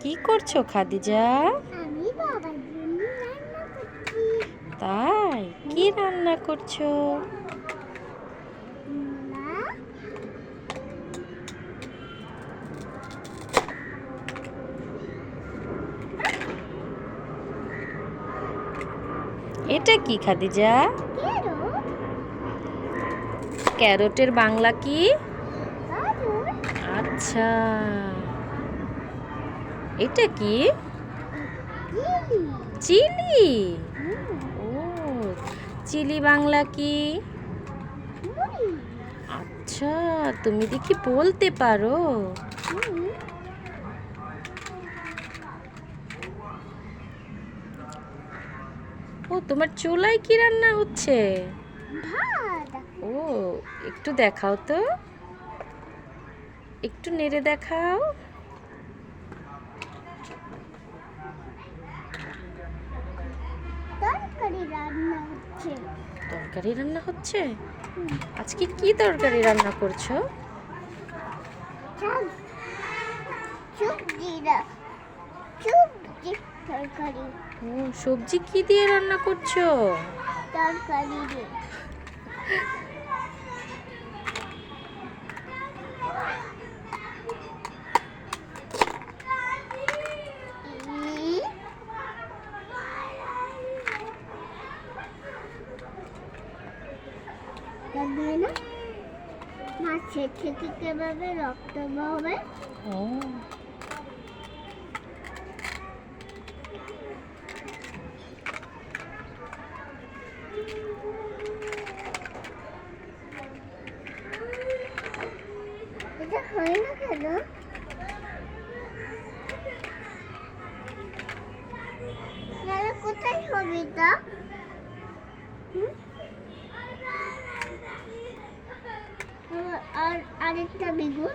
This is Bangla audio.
কি করছো খাদিজা? আমি বাবার জন্য রান্না করছি। তাই কি রান্না করছো? মূলা, এটা কি খাদিজা? ক্যারট, ক্যারটের বাংলা কি? গাজর, আচ্ছা, এটা কি? চিলি। চিলি। হুম, ও, চিলি বাংলা কি? মুড়ি। আচ্ছা, তুমি দেখি বলতে পারো। হুম, ও, তোমার চুলায় কি রান্না হচ্ছে? ভাত। ও, একটু দেখাও তো, একটু নেড়ে দেখাও। তরকারি রান্না হচ্ছে। তরকারি রান্না হচ্ছে? হুম, আজকে কি তরকারি রান্না করছো? শাক, সবজি সবজি তরকারি। ও, সবজি কি দিয়ে রান্না করছো? তরকারি দিয়ে। লাগবে না, মাছের থেকে কিভাবে রক্ত বেরোবে? ও, এটা হয় না কেন? তাহলে কোথায় হবে এটা? হুম? আর আরেকটা বেগুন।